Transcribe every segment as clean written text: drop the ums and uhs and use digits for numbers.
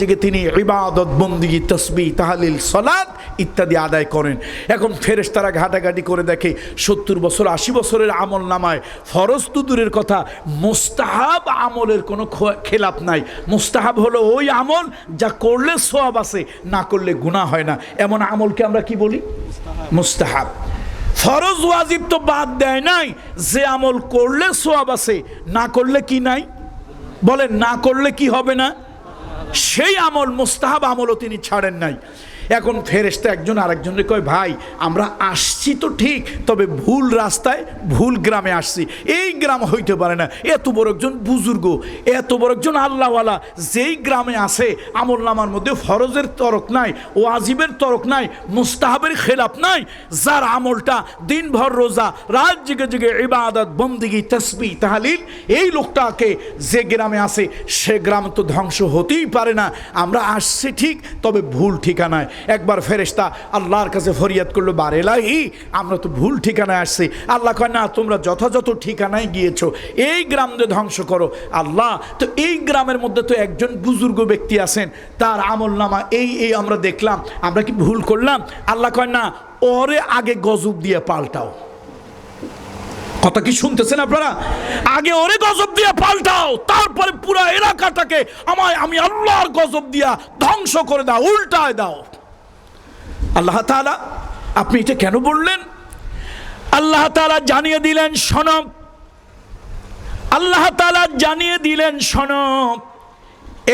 থেকে তিনি ইবাদত বন্দেগী তাসবিহ তাহলিল সালাত ইত্যাদি আদায় করেন। এখন ফেরেশতারা ঘাটাঘাটি করে দেখে 70 বছর 80 বছরের আমল নামায় ফরজ তো দূরের কথা, মুস্তাহাব আমলের কোনো খেলাপ নাই। মুস্তাহাব হলো ওই আমল যা করলে সওয়াব আছে, না করলে গুনাহ হয় না, এমন আমলকে আমরা কি বলি? মুস্তাহাব। ফরজ ওয়াজিব তো বাদ দেয় নাই, যে আমল করলে সওয়াব আছে, না করলে কি নাই? বলেন, না করলে কি হবে না? সেই আমল মুস্তাহাব আমলও তিনি ছাড়েন নাই। এখন ফেরেশতা একজন আরেকজনকে কয়, ভাই আমরা আসছি তো ঠিক, তবে ভুল রাস্তায় ভুল গ্রামে আসছি, এই গ্রাম হইতে পারে না। এত বড় একজন বুজুর্গ, এত বড় একজন আল্লাহওয়ালা যেই গ্রামে আছে, আমল নামার মধ্যে ফরজের তরক নাই, ওয়াজিবের তরক নাই, মুস্তাহাবের খেলাপ নাই, যার আমলটা দিনভর রোজা, রাত জেগে জেগে ইবাদত বন্দেগী তাসবিহ তাহলিল, এই লোকটাকে যে গ্রামে আছে সে গ্রাম তো ধ্বংস হতেই পারে না। আমরা আসছি ঠিক, তবে ভুল ঠিকানায়। একবার ফেরেশতা আল্লাহর কাছে ফরিয়াদ করলো, বার এলাহি আমরা তো ভুল ঠিকানায় আসছি। আল্লাহ কয়, না, তোমরা যথাযথ ঠিকানায় গিয়েছো, এই গ্রামকে ধ্বংস করো। আল্লাহ, তো এই গ্রামের মধ্যে তো একজন বুজুর্গ ব্যক্তি আছেন, তার আমল নামা এই আমরা দেখলাম, আমরা কি ভুল করলাম? আল্লাহ কয়, না, ওরে আগে গজব দিয়ে পাল্টাও। কথা কি শুনতেছেন আপনারা? আগে ওরে গজব দিয়ে পাল্টাও, তারপরে পুরো এলাকাটাকে আমি আল্লাহর গজব দিয়া ধ্বংস করে দাও, উল্টায় দাও। আল্লাহ তাআলা, আপনি এটা কেন বললেন? আল্লাহ তাআলা জানিয়ে দিলেন, শোনো। আল্লাহ তাআলা জানিয়ে দিলেন, শোনো,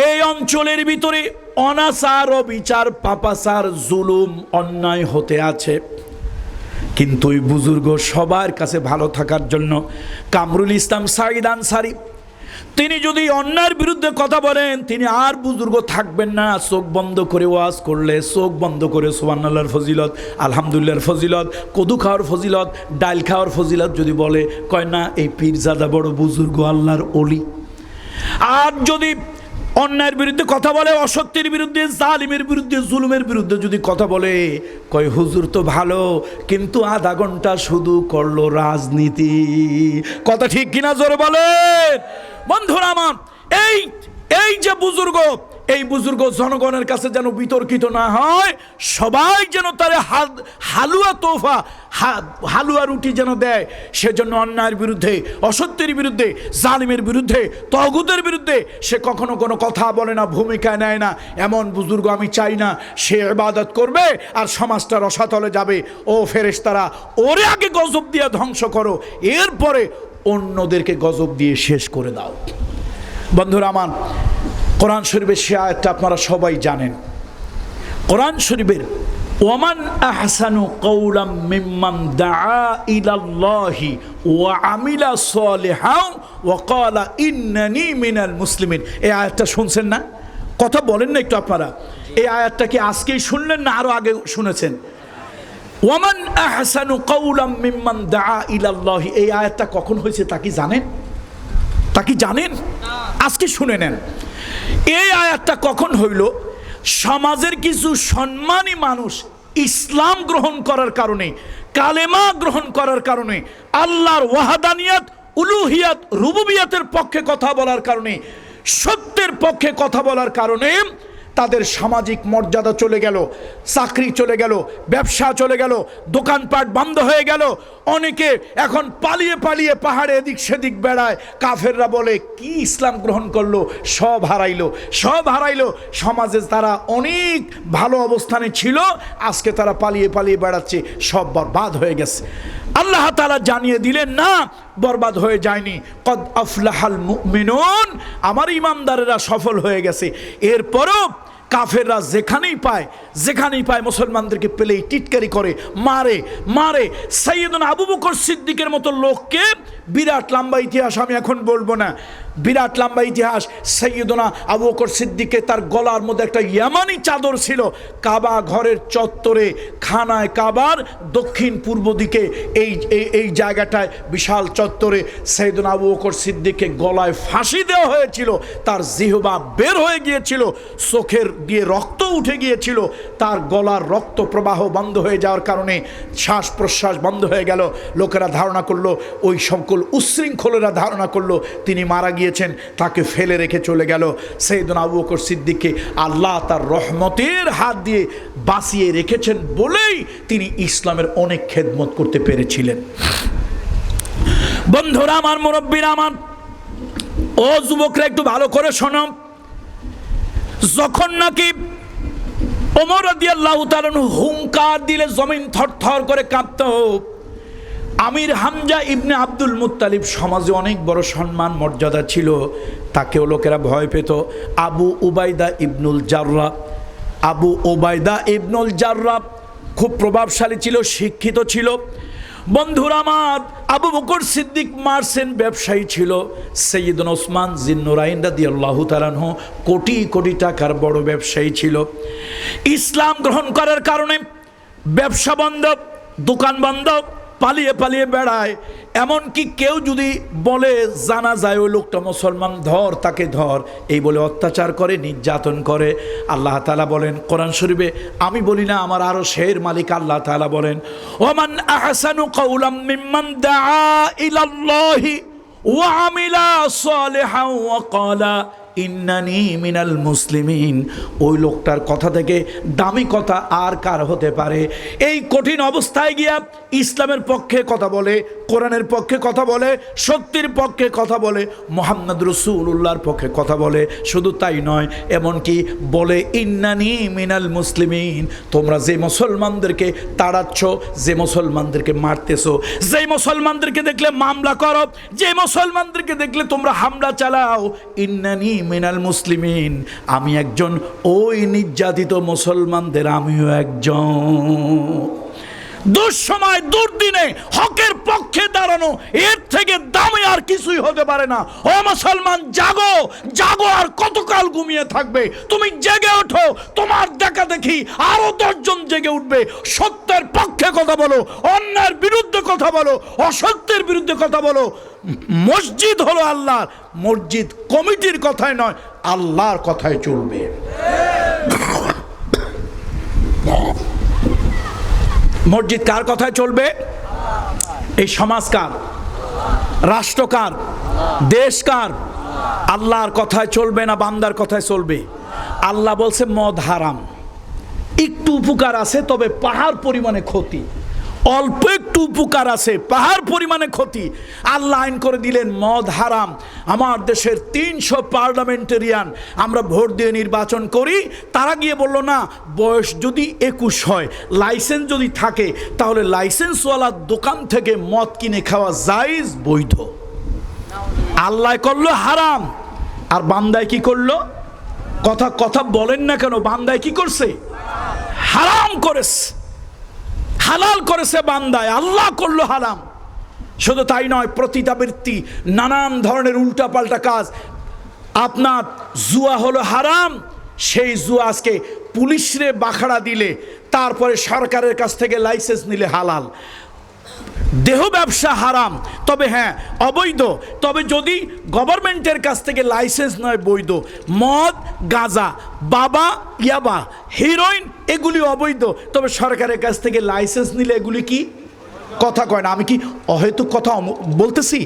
এই অঞ্চলের ভিতরে অনাচার, অবিচার, পাপাচার, জুলুম, অন্যায় হতে আছে। কিন্তু ওই বুজুর্গ সবার কাছে ভালো থাকার জন্য, কামরুল ইসলাম সাঈদ আনসারী, তিনি যদি অন্যায়ের বিরুদ্ধে কথা বলেন, তিনি আর বুজুর্গ থাকবেন না। চোখ বন্ধ করে ওয়াজ করলে, চোখ বন্ধ করে সুবহানাল্লাহর ফজিলত, আলহামদুলিল্লাহর ফজিলত, কদু খাওয়ার ফজিলত, ডাল খাওয়ার ফজিলত যদি বলে, কয় না, এই পীরজাদা বড় বুজুর্গ, আল্লাহর ওলি। আর যদি অন্যায়ের বিরুদ্ধে কথা বলে, অসত্যের বিরুদ্ধে, জালিমের বিরুদ্ধে, জুলুমের বিরুদ্ধে যদি কথা বলে, কয় হুজুর তো ভালো, কিন্তু আধা ঘন্টা শুধু করলো রাজনীতি। কথা ঠিক কিনা জোরে বলেন বন্ধুরা আমার। এই যে বুজুর্গ, এই বুজুর্গ জনগণের কাছে যেন বিতর্কিত না হয়, সবাই যেন তার হালুয়া তোফা, হালুয়া রুটি যেন দেয়, সেজন্য অন্যায়ের বিরুদ্ধে, অসত্যের বিরুদ্ধে, জালিমের বিরুদ্ধে, তগুতের বিরুদ্ধে সে কখনো কোনো কথা বলে না, ভূমিকা নেয় না। এমন বুজুর্গ আমি চাই না। সে ইবাদত করবে আর সমাজটা রসাতলে যাবে। ও ফেরেশতারা, ওরে আগে গজব দিয়ে ধ্বংস করো, এরপরে অন্যদেরকে গজব দিয়ে শেষ করে দাও। বন্ধুরা আমার, কোরআন শরীফের সে আয়াতটা আপনারা সবাই জানেন। কোরআন শরীফের ওয়ামান আহসানু কাওলাম মিম্মান দাআ ইলাল্লাহি ওয়া আমিলা সালিহান ওয়া ক্বালা ইন্নানি মিনাল মুসলিমিন, এই আয়াতটা শুনছেন না? কথা বলেন না একটু আপনারা। এই আয়াতটা কি আজকেই শুনলেন না আরো আগে শুনেছেন? ওয়ামান আহসানু কাওলাম মিম্মান দাআ ইলাল্লাহি, এই আয়াতটা কখন হয়েছে তা কি জানেন? তা কি জানেন? আজকে শুনে নেন। এই আয়াতটা কখন হইল? সমাজের কিছু সম্মানী মানুষ ইসলাম গ্রহণ করার কারণে, কালেমা গ্রহণ করার কারণে, আল্লাহর ওয়াহাদানিয়াত, উলুহিয়াত, রুবুবিয়াতের পক্ষে কথা বলার কারণে, সত্যের পক্ষে কথা বলার কারণে তাদের সামাজিক মর্যাদা চলে গেল, চাকরি চলে গেল, ব্যবসা চলে গেল, দোকানপাট বন্ধ হয়ে গেল। অনেকে এখন পালিয়ে পালিয়ে পাহাড়ে এদিক সেদিক বেড়ায়। কাফেররা বলে, কি ইসলাম গ্রহণ করলো, সব হারাইলো, সব হারাইলো। সমাজে তারা অনেক ভালো অবস্থানে ছিল, আজকে তারা পালিয়ে পালিয়ে বেড়াচ্ছে, সব বরবাদ হয়ে গেছে। আল্লাহ তাআলা জানিয়ে দিলেন, না, বরবাদ হয়ে যায়নি। কদ আফলাহাল মুমিনুন, আমার ইমানদারেরা সফল হয়ে গেছে। এরপরও কাফেররা যেখানেই পায় মুসলমানদেরকে পেলেই টিটকারি করে, মারে। সাইয়েদনা আবু বকর সিদ্দিকের মতো লোককে, বিরাট লম্বা ইতিহাস, আমি এখন বলবো না, বিরাট লম্বা ইতিহাস। সাইয়েদনা আবু বকর সিদ্দিকের তার গলার মধ্যে একটা ইয়ামানি চাদর ছিল। কাবা ঘরের চত্বরে, খানায় কাবার দক্ষিণ পূর্ব দিকে এই জায়গাটায় বিশাল চত্বরে সাইয়েদনা আবু বকর সিদ্দিককে গলায় ফাঁসি দেওয়া হয়েছিল। তার জিহবা বের হয়ে গিয়েছিল, চোখের দিয়ে রক্ত উঠে গিয়েছিল। তার গলার রক্ত প্রবাহ বন্ধ হয়ে যাওয়ার কারণে শ্বাস প্রশ্বাস বন্ধ হয়ে গেল। লোকেরা ধারণা করলো, ওই সকল উচ্ছৃঙ্খলেরা ধারণা করলো তিনি মারা গিয়ে দিয়েছেন, তাকে ফেলে রেখে চলে গেল। সাইয়েদনা আবু বকর সিদ্দিককে আল্লাহ তার রহমতের হাত দিয়ে বাঁচিয়ে রেখেছেন বলেই তিনি ইসলামের অনেক খেদমত করতে পেরেছিলেন। বন্ধুরা আমার, মুরব্বীরা আমার, ও যুবকরা একটু ভালো করে শোনো। যখন নাকি ওমর রাদিয়াল্লাহু তাআলা হুঙ্কার দিলে জমিন থরথর করে কাঁপত, আমির হামজা ইবনে আব্দুল মুত্তালিব সমাজে অনেক বড় সম্মান মর্যাদা ছিল, তাকেও লোকেরা ভয় পেত। আবু উবাইদা ইবনুল জাররাহ, আবু উবাইদা ইবনুল জাররাহ খুব প্রভাবশালী ছিল, শিক্ষিত ছিল। বন্ধুরা আমার, আবু বকর সিদ্দিক মার্চেন্ট ব্যবসায়ী ছিল। সাইয়েদনা ওসমান জিন্নুরাইন রাদিয়াল্লাহু তাআলা আনহু কোটি কোটি টাকার বড় ব্যবসায়ী ছিল। ইসলাম গ্রহণ করার কারণে ব্যবসা বন্ধ, দোকান বন্ধ, পালিয়ে পালিয়ে বেড়ায়। এমনকি কেউ যদি বলে জানা যায় ওই লোকটা মুসলমান, ধর তাকে ধর, এই বলে অত্যাচার করে, নির্যাতন করে। আল্লাহ তাআলা বলেন কোরআন শরীফে, আমি বলি না, আমার আরো শের মালিক আল্লাহ তাআলা বলেন, ওমান আহসানু কাওলাম মিম্মান দাআ ইলাল্লাহি ওয়া আমিলা সালিহান ওয়া ক্বালা ইন্নানি মিনাল মুসলিমিন। ওই লোকটার কথা থেকে দামি কথা আর কার হতে পারে? এই কঠিন অবস্থায় গিয়া ইসলামের পক্ষে কথা বলে, কোরআনের পক্ষে কথা বলে, সত্যের পক্ষে কথা বলে, মুহাম্মদ রাসূলুল্লাহর পক্ষে কথা বলে। শুধু তাই নয়, এমনকি বলে ইন্নানি মিনাল মুসলিমিন। তোমরা যে মুসলমানদেরকে তাড়াচ্ছ, যে মুসলমানদেরকে মারতেছো, যে মুসলমানদেরকে দেখলে মামলা করো, যে মুসলমানদেরকে দেখলে তোমরা হামলা চালাও, ইন্নানি মিনাল মুসলিমিন, আমি একজন ওই নির্যাতিত মুসলমানদের আমিও একজন। দুঃসময় দুর্দিনে হকের পক্ষে দাঁড়ানো এর থেকে দামি আর কিছুই হতে পারে না। ও মুসলমান, জাগো, জাগো, আর কতকাল ঘুমিয়ে থাকবে? তুমি জেগে ওঠো, তোমার দেখা দেখি আরো 10 জন জেগে উঠবে। সত্যের পক্ষে কথা বলো, অন্যায়ের বিরুদ্ধে কথা বলো, অসত্যের বিরুদ্ধে কথা বলো। মসজিদ হলো আল্লাহর, মসজিদ কমিটির কথায় নয়, আল্লাহর কথায় চলবে। মসজিদ কার কথায় চলবে? এই সমাজ কার? রাষ্ট্র কার? দেশ কার? আল্লাহর কথায় চলবে না বান্দার কথায় চলবে? আল্লাহ বলছে মদ হারাম, একটু উপকার আছে তবে পাহাড় পরিমাণে ক্ষতি। অল্প একটু উপকার আছে, পাহাড় পরিমাণে ক্ষতি। আল্লাহ আইন করে দিলেন মদ হারাম। আমার দেশের 300 পার্লামেন্টেরিয়ান আমরা ভোট দিয়ে নির্বাচন করি, তারা গিয়ে বলল না, বয়স যদি 21 হয়, লাইসেন্স যদি থাকে, তাহলে লাইসেন্সওয়ালা দোকান থেকে মদ কিনে খাওয়া জায়েজ, বৈধ। আল্লাহ করলো হারাম, আর বান্দায় কি করলো? কথা কথা বলেন না কেন? বান্দায় কি করছে? হারাম করেছে, হালাল করেছে বান্দায়, আল্লাহ করলো হারাম। শুধু তাই নয়, প্রতিতাবৃত্তি, নানান ধরনের উল্টাপাল্টা কাজ। আপনার জুয়া হলো হারাম, সেই জুয়া আজকে পুলিশরে বাখাড়া দিলে, তারপরে সরকারের কাছ থেকে লাইসেন্স নিলে হালাল। দেহ ব্যবসা হারাম, তবে হ্যাঁ অবৈধ, তবে যদি গভর্নমেন্টের কাছ থেকে লাইসেন্স নয়, বৈধ। মদ, গাঁজা, বাবা, ইয়াবা, হিরোইন, এগুলি অবৈধ, তবে সরকারের কাছ থেকে লাইসেন্স নিলে এগুলি কি? কথা কয় না, আমি কি অহেতুক কথা বলতেছি?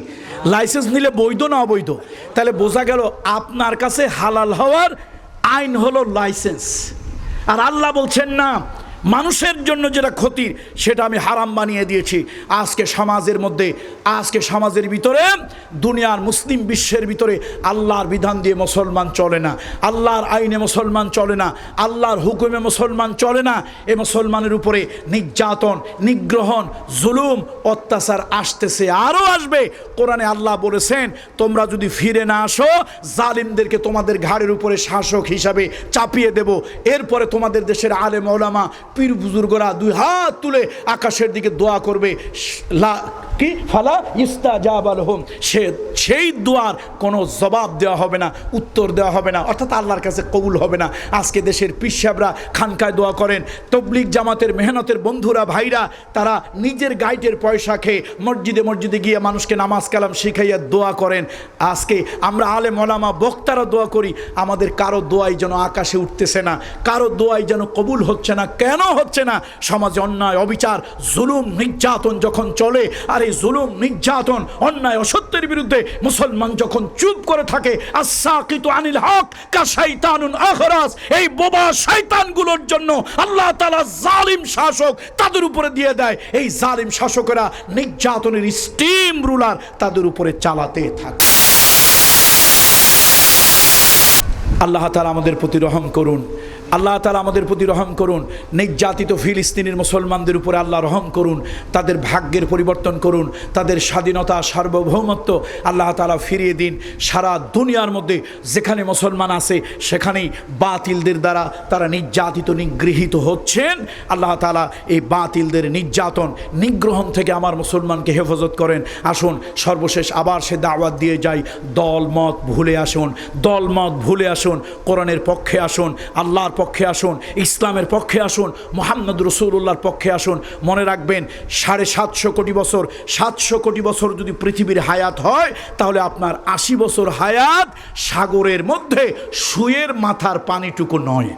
লাইসেন্স নিলে বৈধ না অবৈধ? তাহলে বোঝা গেল আপনার কাছে হালাল হওয়ার আইন হলো লাইসেন্স। আর আল্লাহ বলছেন না, মানুষের জন্য যেটা ক্ষতির সেটা আমি হারাম বানিয়ে দিয়েছি। আজকে সমাজের মধ্যে, আজকে সমাজের ভিতরে, দুনিয়ার মুসলিম বিশ্বের ভিতরে আল্লাহর বিধান দিয়ে মুসলমান চলে না, আল্লাহর আইনে মুসলমান চলে না, আল্লাহর হুকুমে মুসলমান চলে না। এ মুসলমানের উপরে নির্যাতন, নিগ্রহণ, জুলুম, অত্যাচার আসতেছে, আরও আসবে। কোরআনে আল্লাহ বলেছেন, তোমরা যদি ফিরে না আসো, জালিমদেরকে তোমাদের ঘাড়ের উপরে শাসক হিসাবে চাপিয়ে দেব। এরপরে তোমাদের দেশের আলেম ওলামা, পীর বুজুর্গরা 2 হাত তুলে আকাশের দিকে দোয়া করবে, কি ফালা ইস্তাজাবা লাহুম, সেই দোয়ার কোনো জবাব দেওয়া হবে না, উত্তর দেওয়া হবে না, অর্থাৎ আল্লাহর কাছে কবুল হবে না। আজকে দেশের পীর সাহেবরা খানকায় দোয়া করেন, তবলিগ জামাতের মেহনতের বন্ধুরা, ভাইরা, তারা নিজের গাইডের পয়সা খেয়ে মসজিদে মসজিদে গিয়ে মানুষকে নামাজ কালাম শিখাইয়া দোয়া করেন। আজকে আমরা আলেম ওলামা বক্তারা দোয়া করি, আমাদের কারো দোয়াই যেন আকাশে উঠতেছে না, কারো দোয়াই যেন কবুল হচ্ছে না। কেন? কেন হচ্ছে না? সমাজে অন্যায়, অবিচার, জুলুম, নির্যাতন যখন চলে, আর এই জুলুম, নির্যাতন, অন্যায়, অসত্যের বিরুদ্ধে মুসলমান যখন চুপ করে থাকে, আস-সাকিতু আনিল হক কা শাইতানুন আখরাস, এই বোবা শয়তানগুলোর জন্য আল্লাহ তাআলা জালিম শাসক তাদের উপরে দিয়ে দেয়। এই জালিম শাসকেরা নির্যাতনের স্টিম রুলার তাদের উপরে চালাতে থাকে। আল্লাহ তাআলা আমাদের প্রতি রহম করুন, আল্লাহ তাআলা আমাদের প্রতি রহম করুন। নির্যাতিত ফিলিস্তিনের মুসলমানদের উপরে আল্লাহ রহম করুন, তাদের ভাগ্যের পরিবর্তন করুন, তাদের স্বাধীনতা, সার্বভৌমত্ব আল্লাহ তাআলা ফিরিয়ে দিন। সারা দুনিয়ার মধ্যে যেখানে মুসলমান আছে সেখানেই বাতিলদের দ্বারা তারা নির্যাতিত, নিগৃহীত হচ্ছেন। আল্লাহ তাআলা এই বাতিলদের নির্যাতন, নিগ্রহণ থেকে আমার মুসলমানকে হেফাজত করেন। আসুন সর্বশেষ আবার সে দাওয়াত দিয়ে যাই, দল মত ভুলে আসুন, দল মত ভুলে আসুন, কোরআনের পক্ষে আসুন, আল্লাহর পক্ষে আসুন, ইসলামের পক্ষে আসুন, মুহাম্মদ রাসূলুল্লাহর পক্ষে আসুন। মনে রাখবেন 750 কোটি বছর, 700 কোটি বছর যদি পৃথিবীর হায়াত হয়, তাহলে আপনার 80 বছর হায়াত সাগরের মধ্যে সুয়ের মাথার পানিটুকু নয়।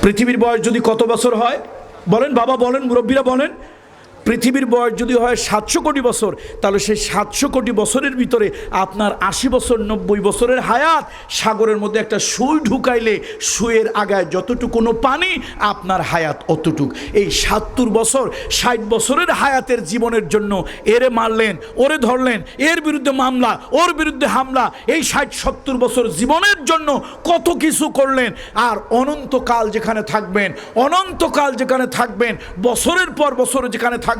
পৃথিবীর বয়স যদি কত বছর হয় বলেন বাবা, বলেন মুরব্বীরা বলেন? পৃথিবীর বয়স যদি হয় 700 কোটি বছর, তাহলে সেই 700 কোটি বছরের ভিতরে আপনার 80 বছর, 90 বছরের হায়াত সাগরের মধ্যে একটা সুই ঢুকাইলে সুয়ের আগায় যতটুকু পানি, আপনার হায়াত অতটুক। এই 70 বছর, 60 বছরের হায়াতের জীবনের জন্য এরে মারলেন, ওরে ধরলেন, এর বিরুদ্ধে মামলা, ওর বিরুদ্ধে হামলা, এই 60-70 বছর জীবনের জন্য কত কিছু করলেন। আর অনন্তকাল যেখানে থাকবেন, অনন্তকাল যেখানে থাকবেন, বছরের পর বছর যেখানে থাকবেন,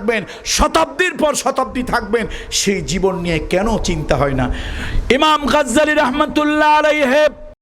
শতাব্দীর পর শতাব্দী থাকবেন, সেই জীবন নিয়ে কেন চিন্তা হয় না? ইমাম গাজ্জালী রাহমাতুল্লাহ আলাইহি